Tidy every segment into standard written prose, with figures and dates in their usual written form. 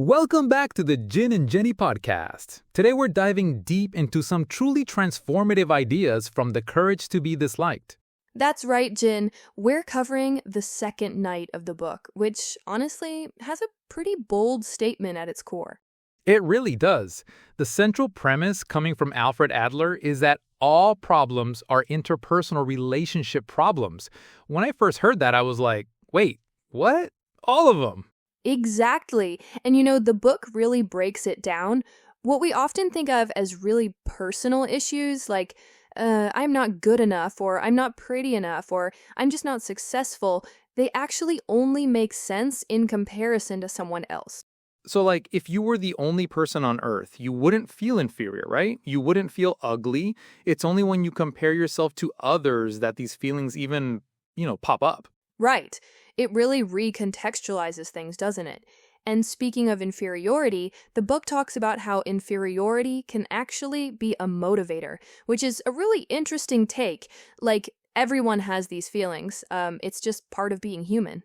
Welcome back to the Jin and Jenny podcast. Today we're diving deep into some truly transformative ideas from The Courage to Be Disliked. That's right, Jin. We're covering the second night of the book, which honestly has a pretty bold statement at its core. It really does. The central premise coming from Alfred Adler is that all problems are interpersonal relationship problems. When I first heard that, I was like, wait, what? All of them? Exactly. And the book really breaks it down. What we often think of as really personal issues, like, I'm not good enough, or I'm not pretty enough, or I'm just not successful, they actually only make sense in comparison to someone else. So, if you were the only person on Earth, you wouldn't feel inferior, right? You wouldn't feel ugly. It's only when you compare yourself to others that these feelings even, pop up. Right. It really recontextualizes things, doesn't it? And speaking of inferiority, the book talks about how inferiority can actually be a motivator, which is a really interesting take. Like, everyone has these feelings. It's just part of being human.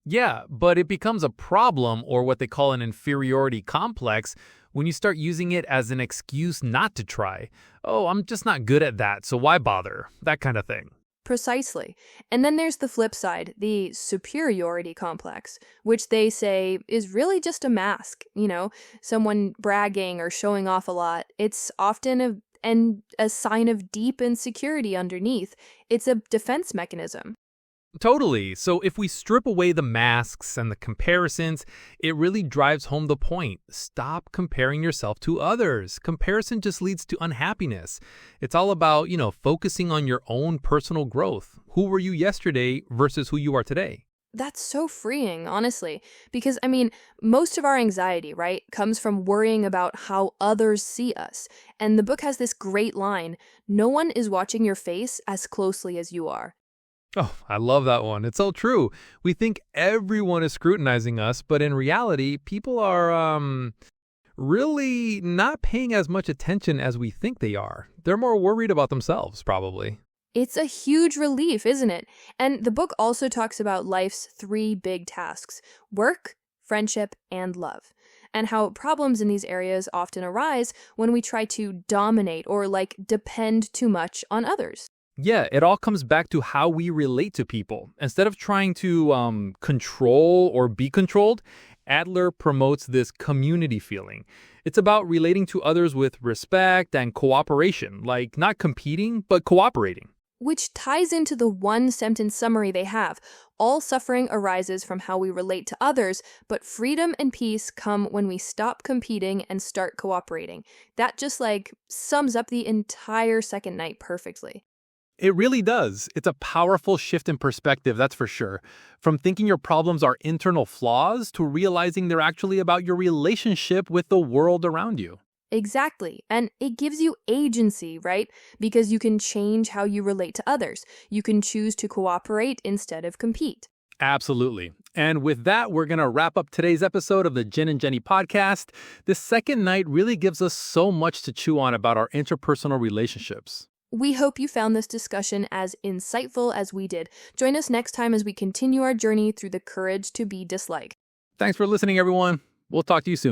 Yeah, but it becomes a problem, or what they call an inferiority complex, when you start using it as an excuse not to try. Oh, I'm just not good at that, so why bother? That kind of thing. Precisely. And then there's the flip side, the superiority complex, which they say is really just a mask, someone bragging or showing off a lot. It's often a sign of deep insecurity underneath. It's a defense mechanism. Totally. So if we strip away the masks and the comparisons, it really drives home the point. Stop comparing yourself to others. Comparison just leads to unhappiness. It's all about, focusing on your own personal growth. Who were you yesterday versus who you are today? That's so freeing, honestly, because, most of our anxiety, right, comes from worrying about how others see us. And the book has this great line, no one is watching your face as closely as you are. Oh, I love that one. It's so true. We think everyone is scrutinizing us, but in reality, people are really not paying as much attention as we think they are. They're more worried about themselves, probably. It's a huge relief, isn't it? And the book also talks about life's three big tasks: work, friendship, and love. And how problems in these areas often arise when we try to dominate or depend too much on others. Yeah, it all comes back to how we relate to people. Instead of trying to control or be controlled, Adler promotes this community feeling. It's about relating to others with respect and cooperation, like not competing, but cooperating. Which ties into the one-sentence summary they have. All suffering arises from how we relate to others, but freedom and peace come when we stop competing and start cooperating. That just sums up the entire second night perfectly. It really does. It's a powerful shift in perspective, that's for sure. From thinking your problems are internal flaws to realizing they're actually about your relationship with the world around you. Exactly. And it gives you agency, right? Because you can change how you relate to others. You can choose to cooperate instead of compete. Absolutely. And with that, we're going to wrap up today's episode of the Jin and Jenny podcast. This second night really gives us so much to chew on about our interpersonal relationships. We hope you found this discussion as insightful as we did. Join us next time as we continue our journey through The Courage to Be Disliked. Thanks for listening, everyone. We'll talk to you soon.